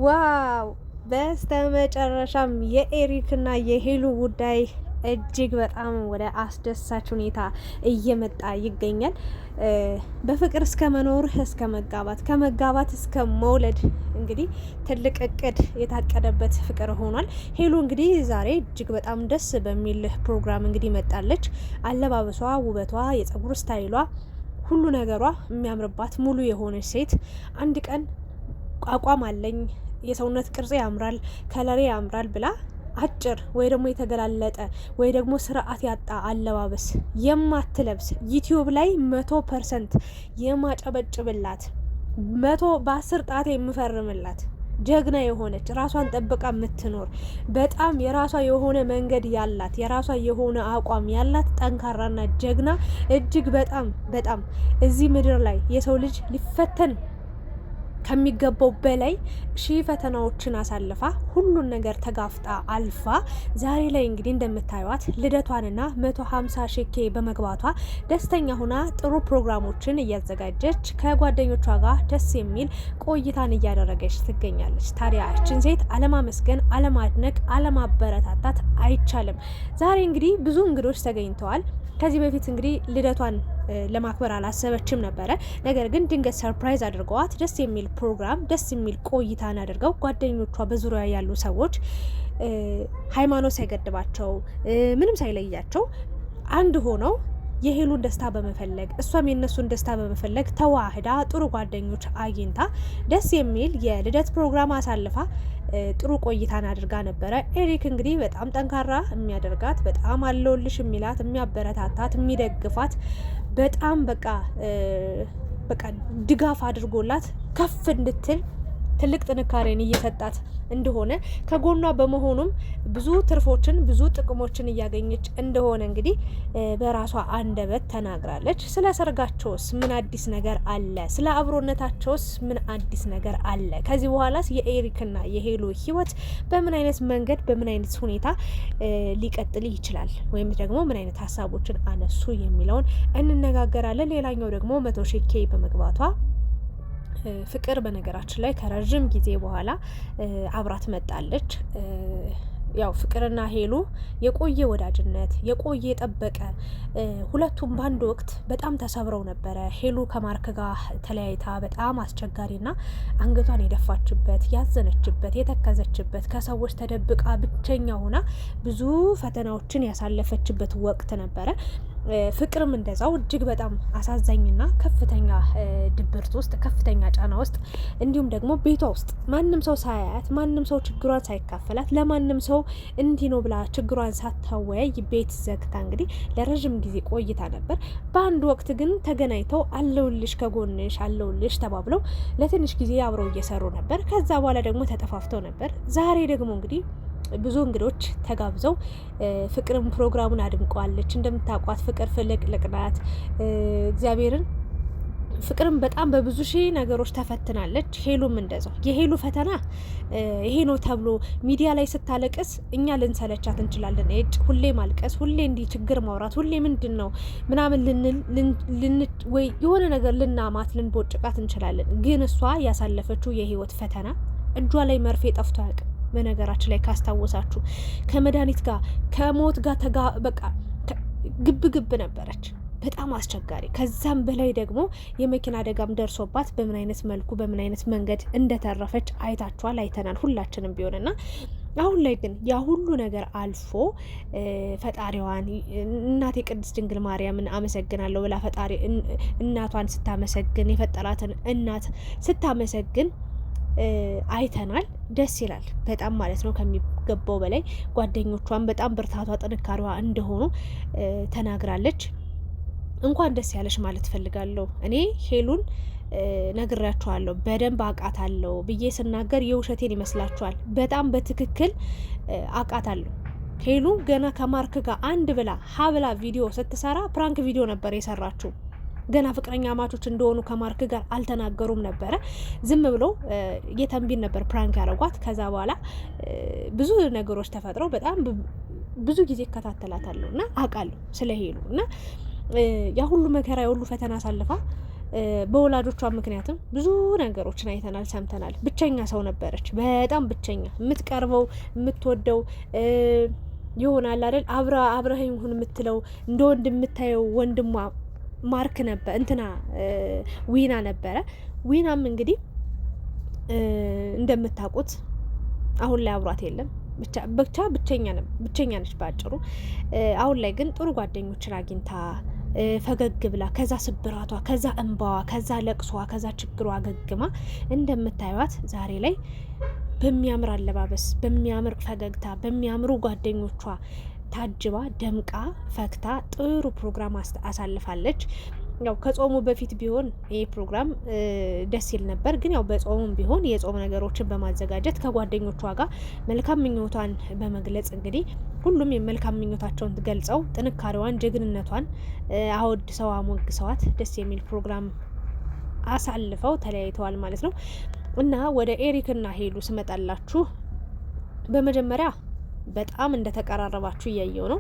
ዋው! በስተመጨረሻም የኤሪክና የሄሉ ጉዳይ እጅግ በጣም ወደ አስደሳች ሁኔታ እየመጣ ይገኛል። በፍቅር እስከ መኖር እስከ መጋባት ከመጋባት እስከ መውለድ እንግዲህ ትልቅ እቅድ የታቀደበት ፍቅር ሆኗል። ሄሉ እንግዲህ ዛሬ እጅግ በጣም ደስ በሚል ፕሮግራም እንግዲህ መጣለች። አለባበሷ፣ ውበቷ፣ የጸጉር ስታይሏ፣ ሁሉ ነገሯ የሚያምርባት ሙሉ የሆነች ሴት አንድ ቀን አቋም አለኝ፣ የሰውነት ቅርጽ ያምራል፣ ከለሬ ያምራል ብላ አጭር ወይ ደግሞ የተገላለጠ ወይ ደግሞ ስርዓት ያጣ አለባበስ የማትለብስ ዩቲዩብ ላይ 100% የማጨበጭብላት 100 በ10 ጣት የምፈርምላት ጀግና የሆነች ራሷን ጠብቃ የምትኖር በጣም የራሷ የሆነ መንገድ ያላት የራሷ የሆነ አቋም ያላት ጠንካራና ጀግና እጅግ በጣም በጣም እዚህ ምድር ላይ የሰው ልጅ ሊፈተን ከሚገባው በላይ ሺህ ፈተናዎችን አሳልፋ ሁሉን ነገር ተጋፍጣ አልፋ ዛሬ ላይ እንግዲህ እንደምታዩት ልደቷንና 150,000 በመግባቷ ደስተኛ ሆና ጥሩ ፕሮግራሞችን እያዘጋጀች ከጓደኞቿ ጋር ደስ የሚል ቆይታን እያደረገች ትገኛለች። ታዲያ እችን ሴት አለማመስገን፣ አለማድነቅ፣ አለማበረታታት አይቻልም። ዛሬ እንግዲህ ብዙ እንግዶች ተገኝተዋል። ከዚህ በፊት እንግዲህ ልደቷን ለማክበር አላሰበችም ነበረ። ነገር ግን ድንገት ሰርፕራይዝ አድርገዋት ደስ የሚል ፕሮግራም ደስ የሚል ቆይታን አድርገው ጓደኞቿ በዙሪያ ያሉ ሰዎች ሃይማኖት ሳይገድባቸው ምንም ሳይለያቸው አንድ ሆነው የሄሉን ደስታ በመፈለግ እሷም የነሱን ደስታ በመፈለግ ተዋህዳ ጥሩ ጓደኞች አግኝታ ደስ የሚል የልደት ፕሮግራም አሳልፋ ጥሩ ቆይታን አድርጋ ነበረ። ኤሪክ እንግዲህ በጣም ጠንካራ የሚያደርጋት በጣም አለውልሽ የሚላት የሚያበረታታት የሚደግፋት በጣም በቃ ድጋፍ አድርጎላት ከፍ እንድትል ትልቅ ጥንካሬን እየሰጣት እንደሆነ ከጎኗ በመሆኑም ብዙ ትርፎችን ብዙ ጥቅሞችን እያገኘች እንደሆነ እንግዲህ በራሷ አንደበት ተናግራለች። ስለ ሰርጋቸውስ ምን አዲስ ነገር አለ? ስለ አብሮነታቸውስ ምን አዲስ ነገር አለ? ከዚህ በኋላስ የኤሪክና የሄሉ ህይወት በምን አይነት መንገድ በምን አይነት ሁኔታ ሊቀጥል ይችላል? ወይም ደግሞ ምን አይነት ሀሳቦችን አነሱ የሚለውን እንነጋገራለን። ሌላኛው ደግሞ 100,000 በመግባቷ ፍቅር በነገራችን ላይ ከረዥም ጊዜ በኋላ አብራት መጣለች። ያው ፍቅርና ሄሉ የቆየ ወዳጅነት የቆየ የጠበቀ ሁለቱም በአንድ ወቅት በጣም ተሰብረው ነበረ። ሄሉ ከማርክ ጋር ተለያይታ በጣም አስቸጋሪና አንገቷን የደፋችበት ያዘነችበት የተከዘችበት ከሰዎች ተደብቃ ብቸኛ ሆና ብዙ ፈተናዎችን ያሳለፈችበት ወቅት ነበረ። ፍቅርም እንደዛው እጅግ በጣም አሳዛኝና ከፍተኛ ድብርት ውስጥ ከፍተኛ ጫና ውስጥ እንዲሁም ደግሞ ቤቷ ውስጥ ማንም ሰው ሳያያት ማንም ሰው ችግሯን ሳይካፈላት ለማንም ሰው እንዲህ ነው ብላ ችግሯን ሳታወያይ ቤት ዘግታ እንግዲህ ለረዥም ጊዜ ቆይታ ነበር። በአንድ ወቅት ግን ተገናኝተው አለውልሽ ከጎንሽ አለውልሽ ተባብለው ለትንሽ ጊዜ አብረው እየሰሩ ነበር። ከዛ በኋላ ደግሞ ተጠፋፍተው ነበር። ዛሬ ደግሞ እንግዲህ ብዙ እንግዶች ተጋብዘው ፍቅርም ፕሮግራሙን አድምቀዋለች። እንደምታውቋት ፍቅር ፍልቅልቅ ናት። እግዚአብሔርን ፍቅርም በጣም በብዙ ሺህ ነገሮች ተፈትናለች። ሄሉም እንደዛው። የሄሉ ፈተና ይሄ ነው ተብሎ ሚዲያ ላይ ስታለቅስ እኛ ልንሰለቻት እንችላለን። ሁሌ ማልቀስ፣ ሁሌ እንዲህ ችግር ማውራት፣ ሁሌ ምንድን ነው ምናምን ወይ የሆነ ነገር ልናማት ልንቦጭቃት እንችላለን። ግን እሷ ያሳለፈችው የህይወት ፈተና እጇ ላይ መርፌ ጠፍቶ አያውቅም። በነገራችን ላይ ካስታወሳችሁ ከመድኃኒት ጋር ከሞት ጋር በቃ ግብ ነበረች። በጣም አስቸጋሪ። ከዛም በላይ ደግሞ የመኪና አደጋም ደርሶባት በምን አይነት መልኩ በምን አይነት መንገድ እንደተረፈች አይታችኋል፣ አይተናል ሁላችንም ቢሆንና አሁን ላይ ግን ያ ሁሉ ነገር አልፎ ፈጣሪዋን እናቴ ቅድስት ድንግል ማርያምን አመሰግናለሁ ብላ ፈጣሪ እናቷን ስታመሰግን የፈጠራትን እናት ስታመሰግን አይተናል። ደስ ይላል በጣም ማለት ነው ከሚገባው በላይ። ጓደኞቿን በጣም ብርታቷ ጥንካሬዋ እንደሆኑ ተናግራለች። እንኳን ደስ ያለሽ ማለት ፈልጋለሁ። እኔ ሄሉን ነግራችኋለሁ በደንብ አቃታለሁ ብዬ ስናገር የውሸቴን ይመስላችኋል? በጣም በትክክል አቃታለሁ። ሄሉ ገና ከማርክ ጋር አንድ ብላ ሀብላ ቪዲዮ ስትሰራ ፕራንክ ቪዲዮ ነበር የሰራችው። ገና ፍቅረኛ ማቾች እንደሆኑ ከማርክ ጋር አልተናገሩም ነበረ። ዝም ብሎ የተንቢን ነበር ፕራንክ ያደረጓት። ከዛ በኋላ ብዙ ነገሮች ተፈጥረው በጣም ብዙ ጊዜ እከታተላታለሁ እና አውቃለሁ ስለ ሄሉ እና ያ ሁሉ መከራ ያ ሁሉ ፈተና አሳልፋ በወላጆቿ ምክንያትም ብዙ ነገሮችን አይተናል፣ ሰምተናል። ብቸኛ ሰው ነበረች፣ በጣም ብቸኛ። የምትቀርበው የምትወደው ይሆናል አይደል? አብረኸኝ ሁን የምትለው እንደ ወንድ የምታየው ወንድሟ ማርክ ነበር፣ እንትና ዊና ነበረ። ዊናም እንግዲህ እንደምታውቁት አሁን ላይ አብሯት የለም። ብቻ ብቸኛ ነች ባጭሩ። አሁን ላይ ግን ጥሩ ጓደኞችን አግኝታ ፈገግ ብላ ከዛ ስብራቷ፣ ከዛ እንባዋ፣ ከዛ ለቅሷ፣ ከዛ ችግሯ አገግማ እንደምታዩት ዛሬ ላይ በሚያምር አለባበስ፣ በሚያምር ፈገግታ፣ በሚያምሩ ጓደኞቿ ታጅባ ደምቃ ፈክታ ጥሩ ፕሮግራም አሳልፋለች። ያው ከጾሙ በፊት ቢሆን ይሄ ፕሮግራም ደስ ይል ነበር። ግን ያው በጾሙም ቢሆን የጾም ነገሮችን በማዘጋጀት ከጓደኞቿ ጋር መልካም ምኞቷን በመግለጽ እንግዲህ ሁሉም የመልካም ምኞታቸውን ገልጸው ጥንካሬዋን፣ ጀግንነቷን አወድሰው አሞግሰዋት ደስ የሚል ፕሮግራም አሳልፈው ተለያይተዋል ማለት ነው። እና ወደ ኤሪክና ሄሉ ስመጣላችሁ በመጀመሪያ በጣም እንደተቀራረባችሁ እያየው ነው።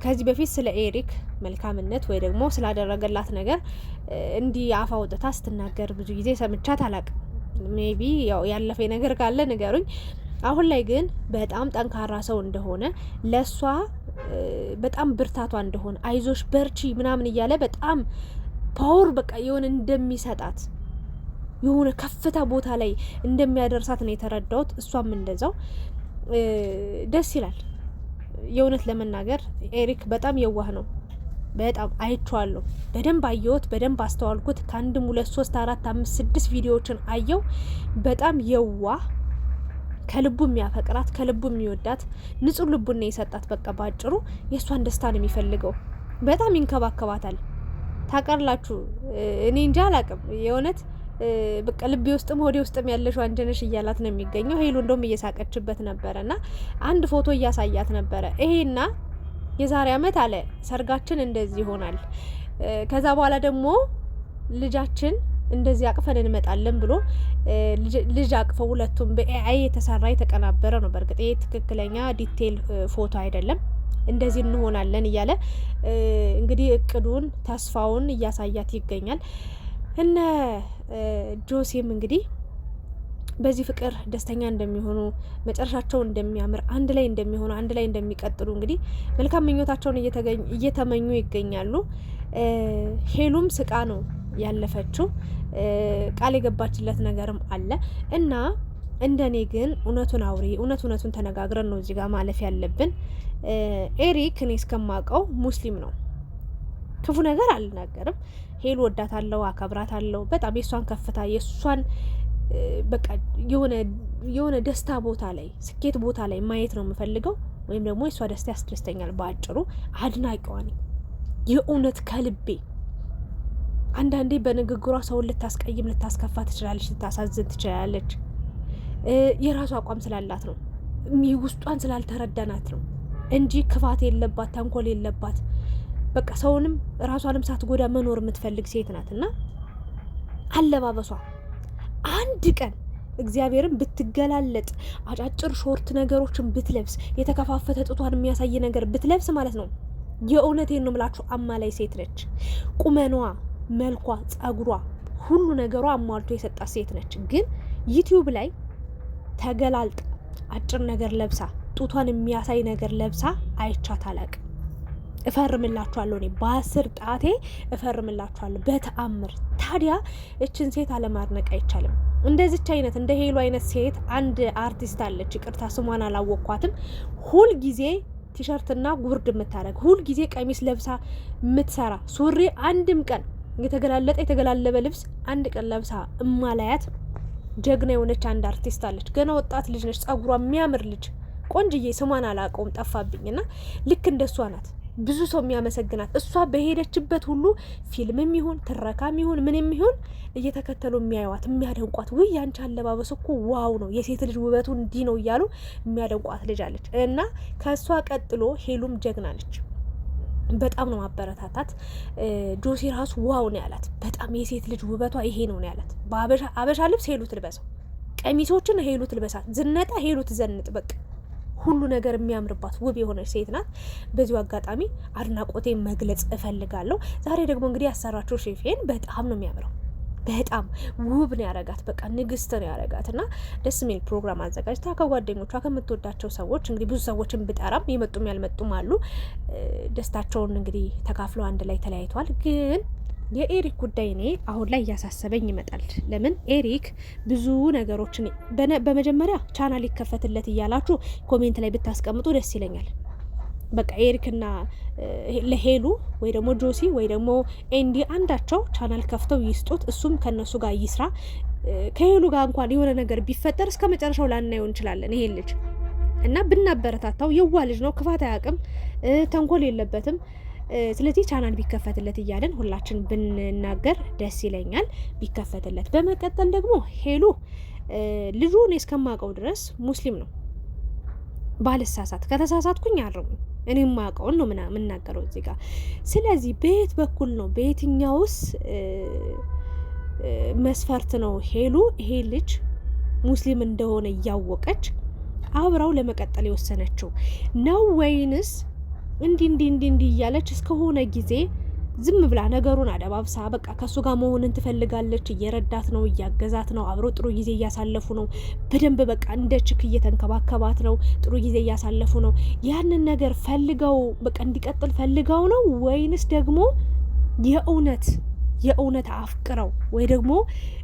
ከዚህ በፊት ስለ ኤሪክ መልካምነት ወይ ደግሞ ስላደረገላት ነገር እንዲህ አፍ አውጥታ ስትናገር ብዙ ጊዜ ሰምቻት አላቅም። ሜቢ ያው ያለፈ ነገር ካለ ንገሩኝ። አሁን ላይ ግን በጣም ጠንካራ ሰው እንደሆነ ለሷ በጣም ብርታቷ እንደሆነ አይዞሽ በርቺ ምናምን እያለ በጣም ፓወር በቃ የሆነ እንደሚሰጣት የሆነ ከፍታ ቦታ ላይ እንደሚያደርሳት ነው የተረዳሁት። እሷም እንደዛው ደስ ይላል። የእውነት ለመናገር ኤሪክ በጣም የዋህ ነው። በጣም አይቼዋለሁ። በደንብ አየሁት፣ በደንብ አስተዋልኩት። ከአንድም 2 3 4 5 6 ቪዲዮዎችን አየው። በጣም የዋህ፣ ከልቡ የሚያፈቅራት፣ ከልቡ የሚወዳት፣ ንጹህ ልቡን ነው የሰጣት። በቃ ባጭሩ የእሷን ደስታ ነው የሚፈልገው። በጣም ይንከባከባታል። ታውቃላችሁ፣ እኔ እንጃ አላቅም የእውነት በቃ ልቤ ውስጥም ሆዴ ውስጥም ያለሽው አንቺ ነሽ እያላት ነው የሚገኘው። ሄሉ እንደውም እየሳቀችበት ነበረና አንድ ፎቶ እያሳያት ነበረ። ይሄና የዛሬ አመት አለ ሰርጋችን እንደዚህ ይሆናል፣ ከዛ በኋላ ደግሞ ልጃችን እንደዚህ አቅፈን እንመጣለን ብሎ ልጅ አቅፈው ሁለቱም በኤአይ የተሰራ የተቀናበረ ነው። በእርግጥ ይሄ ትክክለኛ ዲቴል ፎቶ አይደለም። እንደዚህ እንሆናለን እያለ እንግዲህ እቅዱን ተስፋውን እያሳያት ይገኛል። እነ ጆሴም እንግዲህ በዚህ ፍቅር ደስተኛ እንደሚሆኑ፣ መጨረሻቸው እንደሚያምር፣ አንድ ላይ እንደሚሆኑ፣ አንድ ላይ እንደሚቀጥሉ እንግዲህ መልካም ምኞታቸውን እየተመኙ ይገኛሉ። ሄሉም ስቃ ነው ያለፈችው። ቃል የገባችለት ነገርም አለ እና እንደኔ ግን እውነቱን አውሪ፣ እውነቱን ተነጋግረን ነው እዚህ ጋር ማለፍ ያለብን። ኤሪክ እኔ እስከማውቀው ሙስሊም ነው። ክፉ ነገር አልናገርም። ሄሉ ወዳታለሁ፣ አከብራታለሁ። በጣም የእሷን ከፍታ የእሷን በቃ የሆነ ደስታ ቦታ ላይ ስኬት ቦታ ላይ ማየት ነው የምፈልገው፣ ወይም ደግሞ የእሷ ደስታ ያስደስተኛል። በአጭሩ አድናቂዋ ነኝ የእውነት ከልቤ። አንዳንዴ በንግግሯ ሰውን ልታስቀይም ልታስከፋ ትችላለች፣ ልታሳዝን ትችላለች። የራሷ አቋም ስላላት ነው፣ ውስጧን ስላልተረዳናት ነው እንጂ ክፋት የለባት፣ ተንኮል የለባት። በቃ ሰውንም ራሷንም ሳትጎዳ መኖር የምትፈልግ ሴት ናት። እና አለባበሷ አንድ ቀን እግዚአብሔርን ብትገላለጥ አጫጭር ሾርት ነገሮችን ብትለብስ የተከፋፈተ ጡቷን የሚያሳይ ነገር ብትለብስ ማለት ነው የእውነቴን ነው የምላችሁ አማላይ ሴት ነች። ቁመኗ፣ መልኳ፣ ጸጉሯ፣ ሁሉ ነገሯ አሟልቶ የሰጣት ሴት ነች። ግን ዩቲዩብ ላይ ተገላልጣ አጭር ነገር ለብሳ ጡቷን የሚያሳይ ነገር ለብሳ አይቻት አላቅም። እፈርምላችኋለሁ፣ እኔ በ10 ጣቴ እፈርምላችኋለሁ በተአምር። ታዲያ እችን ሴት አለማድነቅ አይቻልም። እንደዚች አይነት እንደ ሄሉ አይነት ሴት አንድ አርቲስት አለች፣ ይቅርታ ስሟን አላወቅኳትም። ሁል ጊዜ ቲሸርትና ጉርድ የምታደርግ፣ ሁል ጊዜ ቀሚስ ለብሳ የምትሰራ፣ ሱሪ አንድም ቀን የተገላለጠ የተገላለበ ልብስ አንድ ቀን ለብሳ እማላያት ጀግና የሆነች አንድ አርቲስት አለች። ገና ወጣት ልጅ ነች፣ ጸጉሯ የሚያምር ልጅ ቆንጅዬ፣ ስሟን አላውቀውም ጠፋብኝና ልክ እንደሷ ናት። ብዙ ሰው የሚያመሰግናት እሷ በሄደችበት ሁሉ ፊልምም ይሁን ትረካም ይሁን ምንም ይሁን እየተከተሉ የሚያዩዋት የሚያደንቋት፣ ውይ ያንቺ አለባበስ እኮ ዋው ነው፣ የሴት ልጅ ውበቱ እንዲህ ነው እያሉ የሚያደንቋት ልጅ አለች። እና ከእሷ ቀጥሎ ሄሉም ጀግና ነች። በጣም ነው ማበረታታት። ጆሲ ራሱ ዋው ነው ያላት። በጣም የሴት ልጅ ውበቷ ይሄ ነው ያላት። በአበሻ ልብስ ሄሉ ትልበሰው፣ ቀሚሶችን ሄሉ ትልበሳት፣ ዝነጣ ሄሉ ትዘንጥ። በቃ ሁሉ ነገር የሚያምርባት ውብ የሆነች ሴት ናት። በዚሁ አጋጣሚ አድናቆቴን መግለጽ እፈልጋለሁ። ዛሬ ደግሞ እንግዲህ ያሰራችው ሼፌን በጣም ነው የሚያምረው። በጣም ውብ ነው ያረጋት። በቃ ንግስት ነው ያረጋት እና ደስ የሚል ፕሮግራም አዘጋጅታ ከጓደኞቿ ከምትወዳቸው ሰዎች እንግዲህ ብዙ ሰዎችን ብጠራም የመጡም ያልመጡም አሉ። ደስታቸውን እንግዲህ ተካፍለው አንድ ላይ ተለያይተዋል። ግን የኤሪክ ጉዳይ እኔ አሁን ላይ እያሳሰበኝ ይመጣል። ለምን ኤሪክ ብዙ ነገሮችን በመጀመሪያ ቻናል ይከፈትለት እያላችሁ ኮሜንት ላይ ብታስቀምጡ ደስ ይለኛል። በቃ ኤሪክና ለሄሉ ወይ ደግሞ ጆሲ ወይ ደግሞ ኤንዲ አንዳቸው ቻናል ከፍተው ይስጡት። እሱም ከነሱ ጋር ይስራ። ከሄሉ ጋር እንኳን የሆነ ነገር ቢፈጠር እስከ መጨረሻው ላናየው እንችላለን ይሄን ልጅ እና ብናበረታታው። የዋ ልጅ ነው፣ ክፋት አያውቅም፣ ተንኮል የለበትም። ስለዚህ ቻናል ቢከፈትለት እያለን ሁላችን ብንናገር ደስ ይለኛል፣ ቢከፈትለት። በመቀጠል ደግሞ ሄሉ ልጁ እኔ እስከማውቀው ድረስ ሙስሊም ነው ባልሳሳት፣ ከተሳሳትኩኝ አርሙኝ። እኔ የማውቀውን ነው የምናገረው እዚህ ጋር። ስለዚህ በየት በኩል ነው በየትኛውስ መስፈርት ነው ሄሉ ይሄ ልጅ ሙስሊም እንደሆነ እያወቀች አብራው ለመቀጠል የወሰነችው ነው? ወይንስ እንዲህ እያለች እስከሆነ ጊዜ ዝም ብላ ነገሩን አደባብሳ በቃ ከሱ ጋር መሆንን ትፈልጋለች። እየረዳት ነው፣ እያገዛት ነው፣ አብሮ ጥሩ ጊዜ እያሳለፉ ነው። በደንብ በቃ እንደ ችክ እየተንከባከባት ነው፣ ጥሩ ጊዜ እያሳለፉ ነው። ያንን ነገር ፈልገው በቃ እንዲቀጥል ፈልገው ነው? ወይንስ ደግሞ የእውነት አፍቅረው ወይ ደግሞ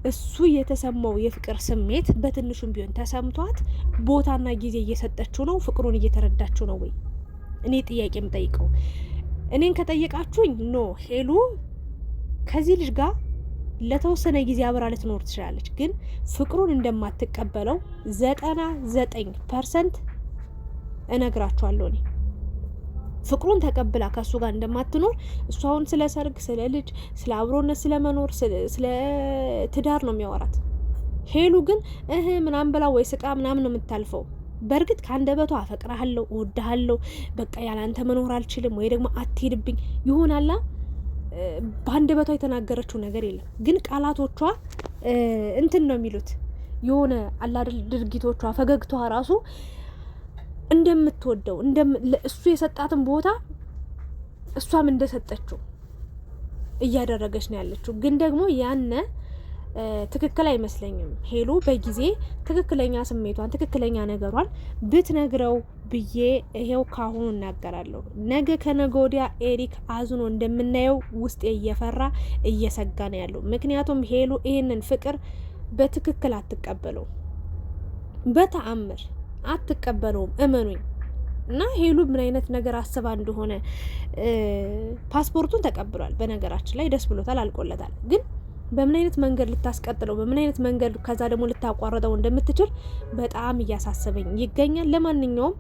እሱ የተሰማው የፍቅር ስሜት በትንሹም ቢሆን ተሰምቷት ቦታና ጊዜ እየሰጠችው ነው፣ ፍቅሩን እየተረዳችው ነው ወይ? እኔ ጥያቄ የምጠይቀው እኔን ከጠየቃችሁኝ ኖ ሄሉ ከዚህ ልጅ ጋር ለተወሰነ ጊዜ አብራ ልትኖር ትችላለች፣ ግን ፍቅሩን እንደማትቀበለው 99% እነግራችኋለሁ። እኔ ፍቅሩን ተቀብላ ከሱ ጋር እንደማትኖር እሱ አሁን ስለ ሰርግ፣ ስለ ልጅ፣ ስለ አብሮነት፣ ስለ መኖር፣ ስለ ትዳር ነው የሚያወራት። ሄሉ ግን ምናምን ብላ ወይ ስቃ ምናምን ነው የምታልፈው። በእርግጥ ከአንደበቷ አፈቅርሃለሁ፣ እወድሃለሁ፣ በቃ ያላንተ መኖር አልችልም ወይ ደግሞ አትሄድብኝ ይሆናላ። በአንደበቷ የተናገረችው ነገር የለም፣ ግን ቃላቶቿ እንትን ነው የሚሉት የሆነ አላደል ድርጊቶቿ፣ ፈገግታዋ ራሱ እንደምትወደው እሱ የሰጣትን ቦታ እሷም እንደሰጠችው እያደረገች ነው ያለችው። ግን ደግሞ ያነ ትክክል አይመስለኝም። ሄሉ በጊዜ ትክክለኛ ስሜቷን ትክክለኛ ነገሯን ብትነግረው ብዬ ይሄው ካሁኑ እናገራለሁ። ነገ ከነገ ወዲያ ኤሪክ አዝኖ እንደምናየው ውስጤ እየፈራ እየሰጋ ነው ያለው። ምክንያቱም ሄሉ ይሄንን ፍቅር በትክክል አትቀበለውም፣ በተአምር አትቀበለውም፣ እመኑኝ። እና ሄሉ ምን አይነት ነገር አስባ እንደሆነ ፓስፖርቱን ተቀብሏል። በነገራችን ላይ ደስ ብሎታል፣ አልቆለታል። ግን በምን አይነት መንገድ ልታስቀጥለው በምን አይነት መንገድ ከዛ ደግሞ ልታቋርጠው እንደምትችል በጣም እያሳሰበኝ ይገኛል። ለማንኛውም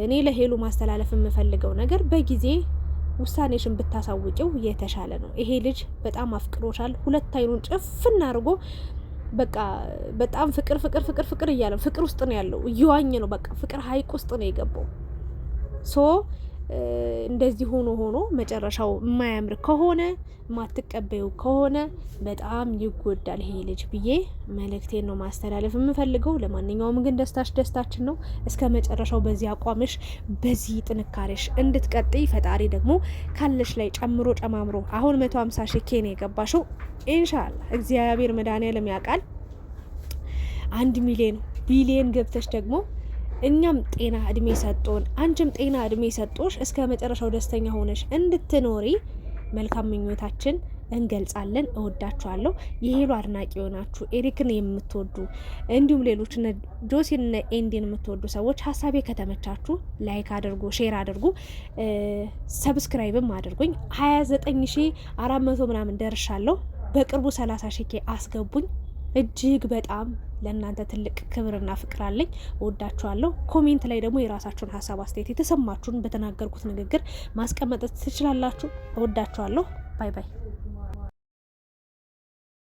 እኔ ለሄሉ ማስተላለፍ የምፈልገው ነገር በጊዜ ውሳኔሽን ብታሳውቂው የተሻለ ነው። ይሄ ልጅ በጣም አፍቅሮሻል። ሁለት አይኑን ጭፍን አድርጎ በቃ በጣም ፍቅር እያለ ፍቅር ውስጥ ነው ያለው፣ እየዋኘ ነው። በቃ ፍቅር ሀይቅ ውስጥ ነው የገባው። እንደዚህ ሆኖ መጨረሻው የማያምር ከሆነ ማትቀበዩ ከሆነ በጣም ይጎዳል ይሄ ልጅ ብዬ መልእክቴን ነው ማስተላለፍ የምፈልገው። ለማንኛውም ግን ደስታችን ነው። እስከ መጨረሻው በዚህ አቋምሽ በዚህ ጥንካሬሽ እንድትቀጥይ ፈጣሪ ደግሞ ካለሽ ላይ ጨምሮ ጨማምሮ አሁን 150 ሺህ ኬን የገባሽው ኢንሻአላህ እግዚአብሔር መድኃኒዓለም ያውቃል 1 ሚሊዮን ቢሊዮን ገብተሽ ደግሞ እኛም ጤና እድሜ ሰጦን አንቺም ጤና እድሜ ሰጦሽ እስከ መጨረሻው ደስተኛ ሆነሽ እንድትኖሪ መልካም ምኞታችን እንገልጻለን። እወዳችኋለሁ። የሄሉ አድናቂ የሆናችሁ ኤሪክን የምትወዱ እንዲሁም ሌሎች ጆሲን እና ኤንዲን የምትወዱ ሰዎች ሀሳቤ ከተመቻችሁ ላይክ አድርጉ፣ ሼር አድርጉ፣ ሰብስክራይብም አድርጉኝ። 29400 ምናምን ደርሻለሁ። በቅርቡ 30 ሺህ አስገቡኝ። እጅግ በጣም ለእናንተ ትልቅ ክብርና ፍቅር አለኝ። እወዳችኋለሁ። ኮሜንት ላይ ደግሞ የራሳችሁን ሀሳብ አስተያየት፣ የተሰማችሁን በተናገርኩት ንግግር ማስቀመጥ ትችላላችሁ። እወዳችኋለሁ። ባይ ባይ።